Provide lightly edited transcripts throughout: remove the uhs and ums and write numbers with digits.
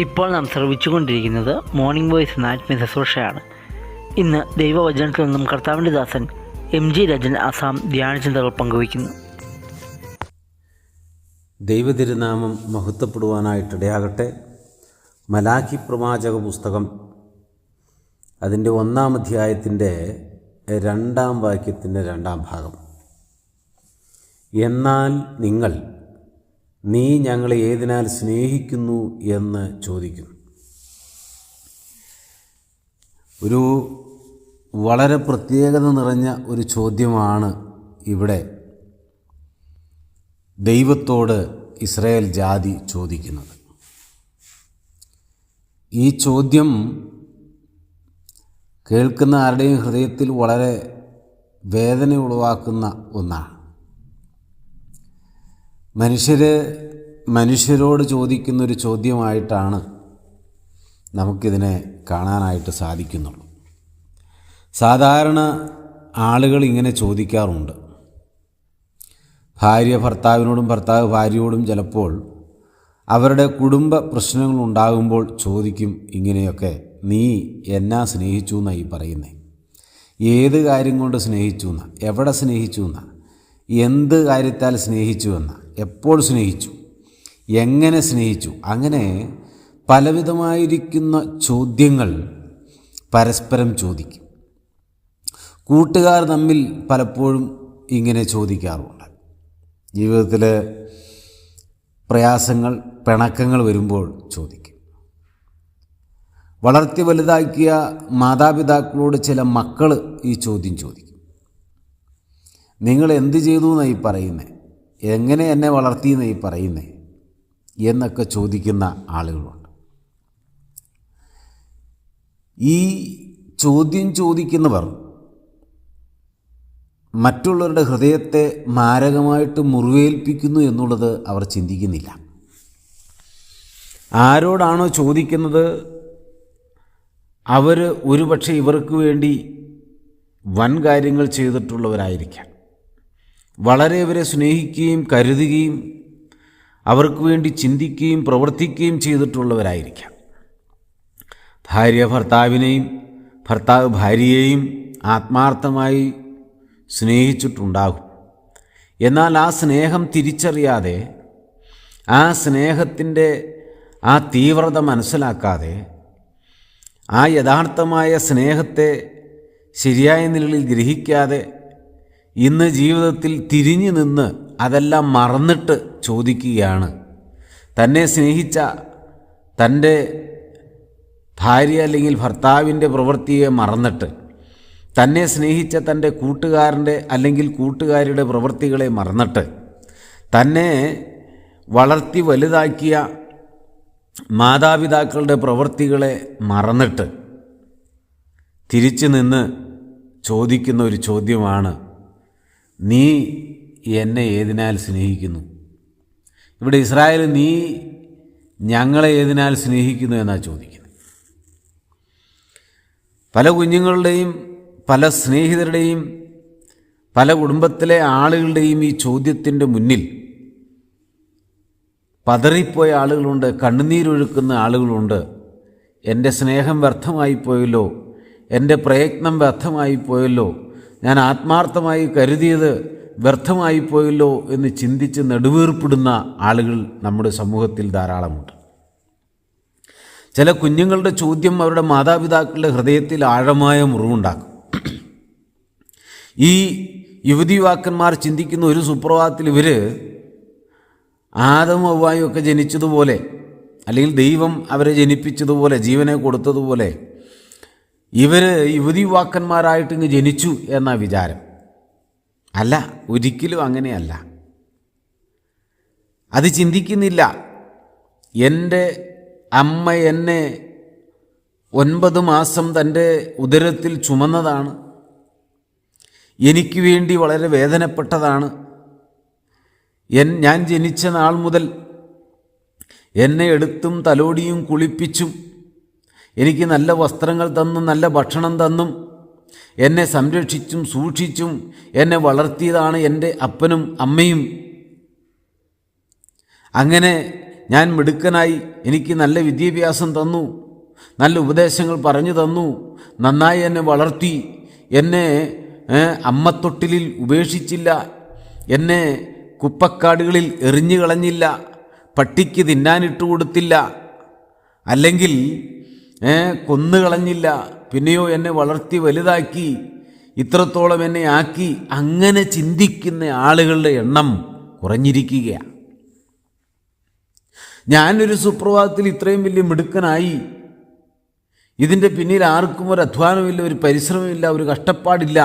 ഇപ്പോൾ നാം ശ്രവിച്ചുകൊണ്ടിരിക്കുന്നത് morning voice എന്ന ആത്മീയ ശുശ്രൂഷയാണ്. ഇന്ന് ദൈവവചനത്തിൽ നിന്നും കർത്താവിൻ്റെ ദാസൻ MG രാജൻ ആസാം ധ്യാനചിന്തകൾ പങ്കുവയ്ക്കുന്നു. ദൈവതിരുനാമം മഹത്വപ്പെടുവാനായിട്ടിടയാകട്ടെ. മലാഖി പ്രവാചക പുസ്തകം അതിൻ്റെ 1-ാം അധ്യായത്തിൻ്റെ 2-ാം വാക്യത്തിൻ്റെ 2-ാം ഭാഗം. എന്നാൽ നീ ഞങ്ങളെ ഏതിനാൽ സ്നേഹിക്കുന്നു എന്ന് ചോദിക്കുന്നു. ഒരു വളരെ പ്രത്യേകത നിറഞ്ഞ ഒരു ചോദ്യമാണ് ഇവിടെ ദൈവത്തോട് ഇസ്രായേൽ ജാതി ചോദിക്കുന്നത്. ഈ ചോദ്യം കേൾക്കുന്ന ആരുടെയും ഹൃദയത്തിൽ വളരെ വേദന ഉളവാക്കുന്ന ഒന്നാണ്. മനുഷ്യരോട് ചോദിക്കുന്നൊരു ചോദ്യമായിട്ടാണ് നമുക്കിതിനെ കാണാനായിട്ട് സാധിക്കുന്നുള്ളൂ. സാധാരണ ആളുകൾ ഇങ്ങനെ ചോദിക്കാറുണ്ട്. ഭാര്യ ഭർത്താവിനോടും ഭർത്താവ് ഭാര്യയോടും ചിലപ്പോൾ അവരുടെ കുടുംബ പ്രശ്നങ്ങളുണ്ടാകുമ്പോൾ ചോദിക്കും ഇങ്ങനെയൊക്കെ, നീ എന്നാ സ്നേഹിച്ചു എന്നാണ് ഈ പറയുന്നത്, ഏത് കാര്യം കൊണ്ട് സ്നേഹിച്ചു എന്നാ, എവിടെ സ്നേഹിച്ചു എന്നാ, എന്ത് കാര്യത്താൽ സ്നേഹിച്ചു എന്നാ, എപ്പോൾ സ്നേഹിച്ചു, എങ്ങനെ സ്നേഹിച്ചു, അങ്ങനെ പലവിധമായിരിക്കുന്ന ചോദ്യങ്ങൾ പരസ്പരം ചോദിക്കും. കൂട്ടുകാർ തമ്മിൽ പലപ്പോഴും ഇങ്ങനെ ചോദിക്കാറുണ്ട്. ജീവിതത്തിൽ പ്രയാസങ്ങൾ, പിണക്കങ്ങൾ വരുമ്പോൾ ചോദിക്കും. വളർത്തി വലുതാക്കിയ മാതാപിതാക്കളോട് ചില മക്കൾ ഈ ചോദ്യം ചോദിക്കും. നിങ്ങൾ എന്ത് ചെയ്തു എന്നാണ് ഈ പറയുന്നത്, എങ്ങനെ എന്നെ വളർത്തിയെന്ന് ഈ പറയുന്നത് എന്നൊക്കെ ചോദിക്കുന്ന ആളുകളുണ്ട്. ഈ ചോദ്യം ചോദിക്കുന്നവർ മറ്റുള്ളവരുടെ ഹൃദയത്തെ മാരകമായിട്ട് മുറിവേൽപ്പിക്കുന്നു എന്നുള്ളത് അവർ ചിന്തിക്കുന്നില്ല. ആരോടാണോ ചോദിക്കുന്നത് അവർ ഒരുപക്ഷെ ഇവർക്ക് വേണ്ടി വൻ കാര്യങ്ങൾ ചെയ്തിട്ടുള്ളവരായിരിക്കാം. വളരെ ഇവരെ സ്നേഹിക്കുകയും കരുതുകയും അവർക്ക് വേണ്ടി ചിന്തിക്കുകയും പ്രവർത്തിക്കുകയും ചെയ്തിട്ടുള്ളവരായിരിക്കാം. ഭാര്യ ഭർത്താവിനെയും ഭർത്താവ് ഭാര്യയെയും ആത്മാർത്ഥമായി സ്നേഹിച്ചിട്ടുണ്ടാകും. എന്നാൽ ആ സ്നേഹം തിരിച്ചറിയാതെ, ആ സ്നേഹത്തിൻ്റെ ആ തീവ്രത മനസ്സിലാക്കാതെ, ആ യഥാർത്ഥമായ സ്നേഹത്തെ ശരിയായ നിലയിൽ ഗ്രഹിക്കാതെ ഇന്ന് ജീവിതത്തിൽ തിരിഞ്ഞു നിന്ന് അതെല്ലാം മറന്നിട്ട് ചോദിക്കുകയാണ്. തന്നെ സ്നേഹിച്ച തൻ്റെ ഭാര്യ അല്ലെങ്കിൽ ഭർത്താവിൻ്റെ പ്രവൃത്തിയെ മറന്നിട്ട്, തന്നെ സ്നേഹിച്ച തൻ്റെ കൂട്ടുകാരൻ്റെ അല്ലെങ്കിൽ കൂട്ടുകാരിയുടെ പ്രവൃത്തികളെ മറന്നിട്ട്, തന്നെ വളർത്തി വലുതാക്കിയ മാതാപിതാക്കളുടെ പ്രവൃത്തികളെ മറന്നിട്ട് തിരിച്ചു നിന്ന് ചോദിക്കുന്ന ഒരു ചോദ്യമാണ്, നീ എന്നെ ഏതിനാൽ സ്നേഹിക്കുന്നു. ഇവിടെ ഇസ്രായേൽ നീ ഞങ്ങളെ ഏതിനാൽ സ്നേഹിക്കുന്നു എന്നാണ് ചോദിക്കുന്നത്. പല കുഞ്ഞുങ്ങളുടെയും പല സ്നേഹിതരുടെയും പല കുടുംബത്തിലെ ആളുകളുടെയും ഈ ചോദ്യത്തിൻ്റെ മുന്നിൽ പതറിപ്പോയ ആളുകളുണ്ട്, കണ്ണുനീരൊഴുക്കുന്ന ആളുകളുണ്ട്. എൻ്റെ സ്നേഹം വ്യർത്ഥമായിപ്പോയല്ലോ, എൻ്റെ പ്രയത്നം വ്യർത്ഥമായിപ്പോയല്ലോ, ഞാൻ ആത്മാർത്ഥമായി കരുതിയത് വ്യർത്ഥമായിപ്പോയല്ലോ എന്ന് ചിന്തിച്ച് നെടുവീർപ്പിടുന്ന ആളുകൾ നമ്മുടെ സമൂഹത്തിൽ ധാരാളമുണ്ട്. ചില കുഞ്ഞുങ്ങളുടെ ചോദ്യം അവരുടെ മാതാപിതാക്കളുടെ ഹൃദയത്തിൽ ആഴമായ മുറിവുണ്ടാക്കും. ഈ യുവതിയുവാക്കന്മാർ ചിന്തിക്കുന്ന ഒരു സുപ്രഭാതത്തിൽ ഇവർ ആദം ഹവ്വായും ഒക്കെ ജനിച്ചതുപോലെ, അല്ലെങ്കിൽ ദൈവം അവരെ ജനിപ്പിച്ചതുപോലെ, ജീവനെ കൊടുത്തതുപോലെ ഇവർ യുവതിയുവാക്കന്മാരായിട്ട് ഇങ്ങ് ജനിച്ചു എന്ന വിചാരം. അല്ല, ഒരിക്കലും അങ്ങനെയല്ല. അത് ചിന്തിക്കുന്നില്ല. എൻ്റെ അമ്മ എന്നെ 9 മാസം തൻ്റെ ഉദരത്തിൽ ചുമന്നതാണ്, എനിക്ക് വേണ്ടി വളരെ വേദനപ്പെട്ടതാണ്. ഞാൻ ജനിച്ച നാൾ മുതൽ എന്നെ എടുത്തും തലോടിയും കുളിപ്പിച്ചും എനിക്ക് നല്ല വസ്ത്രങ്ങൾ തന്നും നല്ല ഭക്ഷണം തന്നും എന്നെ സംരക്ഷിച്ചും സൂക്ഷിച്ചും എന്നെ വളർത്തിയതാണ് എൻ്റെ അപ്പനും അമ്മയും. അങ്ങനെ ഞാൻ മിടുക്കനായി, എനിക്ക് നല്ല വിദ്യാഭ്യാസം തന്നു, നല്ല ഉപദേശങ്ങൾ പറഞ്ഞു തന്നു, നന്നായി എന്നെ വളർത്തി, എന്നെ അമ്മത്തൊട്ടിലിൽ ഉപേക്ഷിച്ചില്ല, എന്നെ കുപ്പക്കാടുകളിൽ എറിഞ്ഞു കളഞ്ഞില്ല, പട്ടിക്ക് തിന്നാനിട്ട് കൊടുത്തില്ല, അല്ലെങ്കിൽ കൊന്നുകളഞ്ഞില്ല, പിന്നെയോ എന്നെ വളർത്തി വലുതാക്കി, ഇത്രത്തോളം എന്നെ ആക്കി, അങ്ങനെ ചിന്തിക്കുന്ന ആളുകളുടെ എണ്ണം കുറഞ്ഞിരിക്കുകയാണ്. ഞാനൊരു സുപ്രഭാതത്തിൽ ഇത്രയും വലിയ മിടുക്കനായി, ഇതിൻ്റെ പിന്നിൽ ആർക്കും ഒരു അധ്വാനമില്ല, ഒരു പരിശ്രമമില്ല, ഒരു കഷ്ടപ്പാടില്ല,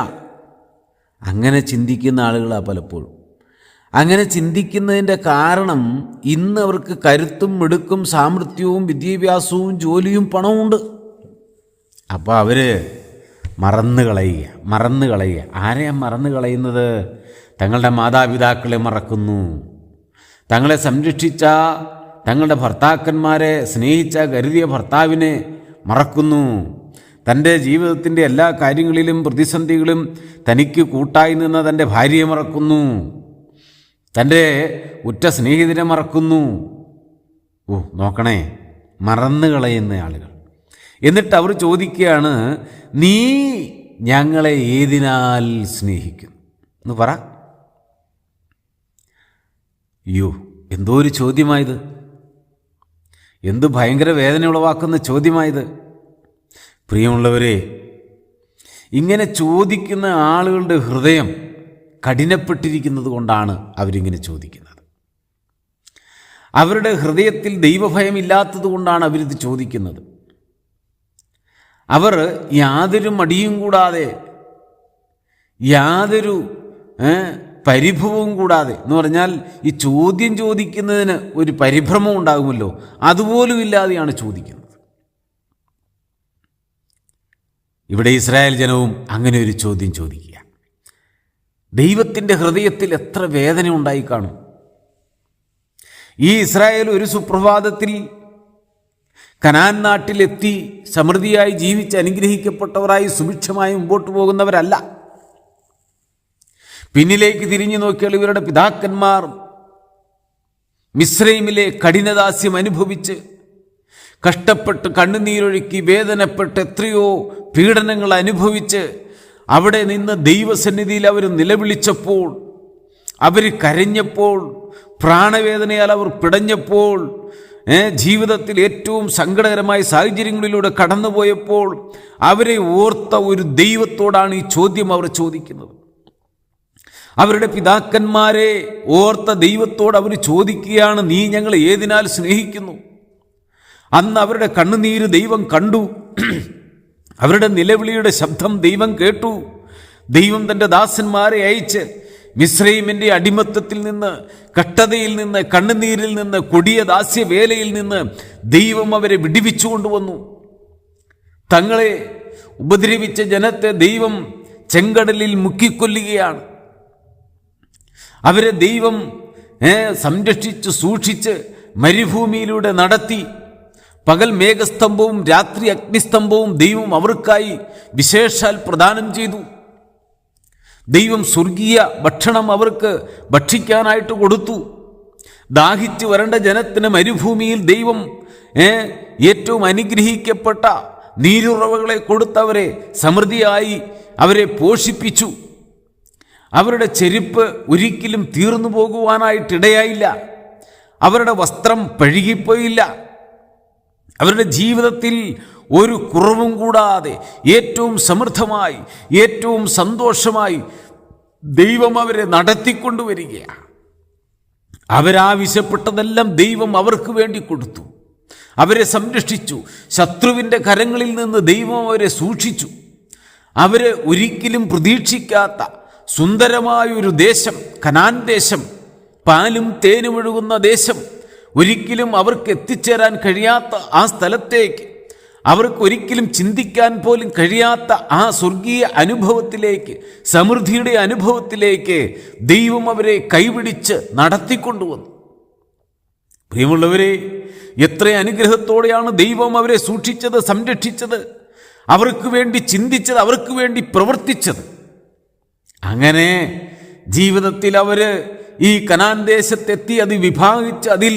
അങ്ങനെ ചിന്തിക്കുന്ന ആളുകളാണ് പലപ്പോഴും. അങ്ങനെ ചിന്തിക്കുന്നതിൻ്റെ കാരണം ഇന്ന് അവർക്ക് കരുത്തും മിടുക്കും സാമർത്ഥ്യവും വിദ്യാഭ്യാസവും ജോലിയും പണവും ഉണ്ട്. അപ്പോൾ അവർ മറന്നു കളയുക. ആരെയാണ് മറന്നു കളയുന്നത്? തങ്ങളുടെ മാതാപിതാക്കളെ മറക്കുന്നു, തങ്ങളെ സംരക്ഷിച്ച തങ്ങളുടെ ഭർത്താക്കന്മാരെ സ്നേഹിച്ച കരുതിയ ഭർത്താവിനെ മറക്കുന്നു, തൻ്റെ ജീവിതത്തിൻ്റെ എല്ലാ കാര്യങ്ങളിലും പ്രതിസന്ധികളും തനിക്ക് കൂട്ടായി നിന്ന തൻ്റെ ഭാര്യയെ മറക്കുന്നു, തൻ്റെ ഉറ്റ സ്നേഹിതരെ മറക്കുന്നു. നോക്കണേ, മറന്നു കളയുന്ന ആളുകൾ. എന്നിട്ട് അവർ ചോദിക്കുകയാണ്, നീ ഞങ്ങളെ ഏതിനാൽ സ്നേഹിക്കുന്നു എന്ന് പറ. അയ്യോ, എന്തോ ഒരു ചോദ്യമായത്, എന്ത് ഭയങ്കര വേദന ഉളവാക്കുന്ന ചോദ്യമായത്. പ്രിയമുള്ളവരെ, ഇങ്ങനെ ചോദിക്കുന്ന ആളുകളുടെ ഹൃദയം കഠിനപ്പെട്ടിരിക്കുന്നത് കൊണ്ടാണ് അവരിങ്ങനെ ചോദിക്കുന്നത്. അവരുടെ ഹൃദയത്തിൽ ദൈവഭയമില്ലാത്തത് കൊണ്ടാണ് അവരിത് ചോദിക്കുന്നത്. അവർ യാതൊരു മടിയും കൂടാതെ, യാതൊരു പരിഭവവും കൂടാതെ, എന്ന് പറഞ്ഞാൽ ഈ ചോദ്യം ചോദിക്കുന്നതിന് ഒരു പരിഭ്രമം ഉണ്ടാകുമല്ലോ, അതുപോലും ഇല്ലാതെയാണ് ചോദിക്കുന്നത്. ഇവിടെ ഇസ്രായേൽ ജനവും അങ്ങനെ ഒരു ചോദ്യം ചോദിക്കുക. ദൈവത്തിൻ്റെ ഹൃദയത്തിൽ എത്ര വേദന ഉണ്ടായി കാണും. ഈ ഇസ്രായേൽ ഒരു സുപ്രഭാതത്തിൽ കനാൻ നാട്ടിലെത്തി സമൃദ്ധിയായി ജീവിച്ച് അനുഗ്രഹിക്കപ്പെട്ടവരായി സുഭിക്ഷമായി മുമ്പോട്ട് പോകുന്നവരല്ല. പിന്നിലേക്ക് തിരിഞ്ഞു നോക്കിയാൽ ഇവരുടെ പിതാക്കന്മാർ മിസ്രൈമിലെ കഠിനദാസ്യം അനുഭവിച്ച് കഷ്ടപ്പെട്ട് കണ്ണുനീരൊഴുക്കി വേദനപ്പെട്ട് എത്രയോ പീഡനങ്ങൾ അനുഭവിച്ച് അവിടെ നിന്ന് ദൈവസന്നിധിയിൽ അവർ നിലവിളിച്ചപ്പോൾ, അവർ കരഞ്ഞപ്പോൾ, പ്രാണവേദനയാൽ അവർ പിടഞ്ഞപ്പോൾ, ജീവിതത്തിൽ ഏറ്റവും സങ്കടകരമായ സാഹചര്യങ്ങളിലൂടെ കടന്നുപോയപ്പോൾ അവരെ ഓർത്ത ഒരു ദൈവത്തോടാണ് ഈ ചോദ്യം അവർ ചോദിക്കുന്നത്. അവരുടെ പിതാക്കന്മാരെ ഓർത്ത ദൈവത്തോട് അവർ ചോദിക്കുകയാണ്, നീ ഞങ്ങളെ ഏതിനാൽ സ്നേഹിക്കുന്നു? അന്ന് അവരുടെ കണ്ണുനീര് ദൈവം കണ്ടു, അവരുടെ നിലവിളിയുടെ ശബ്ദം ദൈവം കേട്ടു. ദൈവം തൻ്റെ ദാസന്മാരെ അയച്ച് മിസ്രൈമിൻ്റെ അടിമത്തത്തിൽ നിന്ന്, കഷ്ടതയിൽ നിന്ന്, കണ്ണുനീരിൽ നിന്ന്, കൊടിയ ദാസ്യവേലയിൽ നിന്ന് ദൈവം അവരെ വിടുവിച്ചു കൊണ്ടുവന്നു. തങ്ങളെ ഉപദ്രവിച്ച ജനത്തെ ദൈവം ചെങ്കടലിൽ മുക്കിക്കൊല്ലുകയാണ്. അവരെ ദൈവം സംരക്ഷിച്ച് സൂക്ഷിച്ച് മരുഭൂമിയിലൂടെ നടത്തി. പകൽ മേഘസ്തംഭവും രാത്രി അഗ്നിസ്തംഭവും ദൈവം അവർക്കായി വിശേഷാൽ പ്രദാനം ചെയ്തു. ദൈവം സ്വർഗീയ ഭക്ഷണം അവർക്ക് ഭക്ഷിക്കാനായിട്ട് കൊടുത്തു. ദാഹിച്ച് വരേണ്ട ജനത്തിന് മരുഭൂമിയിൽ ദൈവം ഏറ്റവും അനുഗ്രഹിക്കപ്പെട്ട നീരുറവകളെ കൊടുത്തവരെ സമൃദ്ധിയായി അവരെ പോഷിപ്പിച്ചു. അവരുടെ ചെരുപ്പ് ഒരിക്കലും തീർന്നു പോകുവാനായിട്ടിടയായില്ല. അവരുടെ വസ്ത്രം പഴുകിപ്പോയില്ല. അവരുടെ ജീവിതത്തിൽ ഒരു കുറവും കൂടാതെ ഏറ്റവും സമൃദ്ധമായി, ഏറ്റവും സന്തോഷമായി ദൈവം അവരെ നടത്തിക്കൊണ്ടുവരികയാണ്. അവരാവശ്യപ്പെട്ടതെല്ലാം ദൈവം അവർക്ക് വേണ്ടി കൊടുത്തു. അവരെ സംരക്ഷിച്ചു. ശത്രുവിൻ്റെ കരങ്ങളിൽ നിന്ന് ദൈവം അവരെ സൂക്ഷിച്ചു. അവരെ ഒരിക്കലും പ്രതീക്ഷിക്കാത്ത സുന്ദരമായൊരു ദേശം, കനാൻ ദേശം, പാലും തേനും ഒഴുകുന്ന ദേശം, ഒരിക്കലും അവർക്ക് എത്തിച്ചേരാൻ കഴിയാത്ത ആ സ്ഥലത്തേക്ക്, അവർക്ക് ഒരിക്കലും ചിന്തിക്കാൻ പോലും കഴിയാത്ത ആ സ്വർഗീയ അനുഭവത്തിലേക്ക്, സമൃദ്ധിയുടെ അനുഭവത്തിലേക്ക് ദൈവം അവരെ കൈപിടിച്ച് നടത്തിക്കൊണ്ടുവന്നു. പ്രിയമുള്ളവരെ, എത്ര അനുഗ്രഹത്തോടെയാണ് ദൈവം അവരെ സൂക്ഷിച്ചത്, സംരക്ഷിച്ചത്, അവർക്ക് വേണ്ടി ചിന്തിച്ചത്, അവർക്ക് വേണ്ടി പ്രവർത്തിച്ചത്. അങ്ങനെ ജീവിതത്തിൽ അവർ ഈ കനാൻ ദേശത്തെത്തി അത് വിഭാഗിച്ച് അതിൽ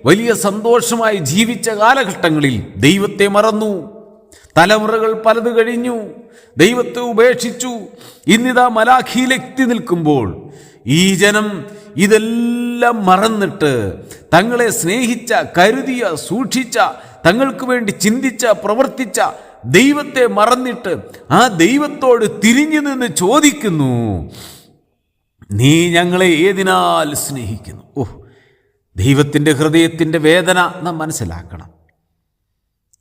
വലിയ സന്തോഷമായി ജീവിച്ച കാലഘട്ടങ്ങളിൽ ദൈവത്തെ മറന്നു. തലമുറകൾ പലത് കഴിഞ്ഞു, ദൈവത്തെ ഉപേക്ഷിച്ചു. ഇന്നിതാ മലാഖിയിലെത്തി നിൽക്കുമ്പോൾ ഈ ജനം ഇതെല്ലാം മറന്നിട്ട് തങ്ങളെ സ്നേഹിച്ച, കരുതിയ, സൂക്ഷിച്ച, തങ്ങൾക്ക് വേണ്ടി ചിന്തിച്ച, പ്രവർത്തിച്ച ദൈവത്തെ മറന്നിട്ട് ആ ദൈവത്തോട് തിരിഞ്ഞു നിന്ന് ചോദിക്കുന്നു, നീ ഞങ്ങളെ ഏതിനാൽ സ്നേഹിക്കുന്നു? ദൈവത്തിൻ്റെ ഹൃദയത്തിൻ്റെ വേദന നാം മനസ്സിലാക്കണം.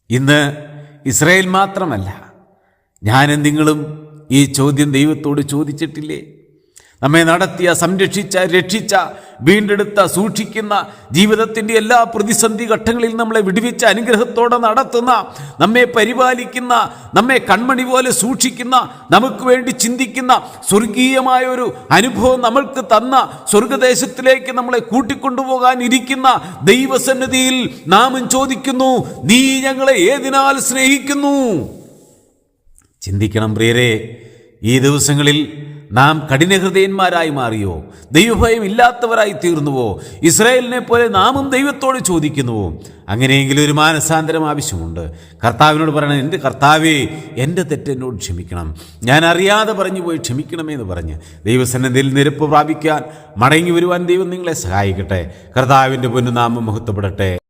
ഇന്ന് ഇസ്രായേൽ മാത്രമല്ല, ഞാനും നിങ്ങളും ഈ ചോദ്യം ദൈവത്തോട് ചോദിച്ചിട്ടില്ലേ? നമ്മെ നടത്തിയ, സംരക്ഷിച്ച, രക്ഷിച്ച, വീണ്ടെടുത്ത, സൂക്ഷിക്കുന്ന, ജീവിതത്തിൻ്റെ എല്ലാ പ്രതിസന്ധി ഘട്ടങ്ങളിൽ നമ്മളെ വിടുവിച്ച, അനുഗ്രഹത്തോടെ നടത്തുന്ന, നമ്മെ പരിപാലിക്കുന്ന, നമ്മെ കൺമണി പോലെ സൂക്ഷിക്കുന്ന, നമുക്ക് വേണ്ടി ചിന്തിക്കുന്ന, സ്വർഗീയമായ ഒരു അനുഭവം നമ്മൾക്ക് തന്ന, സ്വർഗദേശത്തിലേക്ക് നമ്മളെ കൂട്ടിക്കൊണ്ടുപോകാൻ ഇരിക്കുന്ന ദൈവസന്നിധിയിൽ നാമും ചോദിക്കുന്നു, നീ ഞങ്ങളെ ഏതിനാൽ സ്നേഹിക്കുന്നു? ചിന്തിക്കണം പ്രിയരെ. ഈ ദിവസങ്ങളിൽ നാം കഠിനഹൃദയന്മാരായി മാറിയോ? ദൈവഭയം ഇല്ലാത്തവരായി തീർന്നുവോ? ഇസ്രായേലിനെ പോലെ നാമും ദൈവത്തോട് ചോദിക്കുന്നുവോ? അങ്ങനെയെങ്കിലും ഒരു മാനസാന്തരം ആവശ്യമുണ്ട്. കർത്താവിനോട് പറയണം, എൻ്റെ കർത്താവേ, എൻ്റെ തെറ്റ് എന്നോട് ക്ഷമിക്കണം, ഞാൻ അറിയാതെ പറഞ്ഞു പോയി ക്ഷമിക്കണമേ എന്ന് പറഞ്ഞ് ദൈവസന്നിധിയിൽ നിരപ്പ് പ്രാപിക്കാൻ, മടങ്ങി വരുവാൻ ദൈവം നിങ്ങളെ സഹായിക്കട്ടെ. കർത്താവിൻ്റെ പൊന്നുനാമം മഹത്വപ്പെടട്ടെ.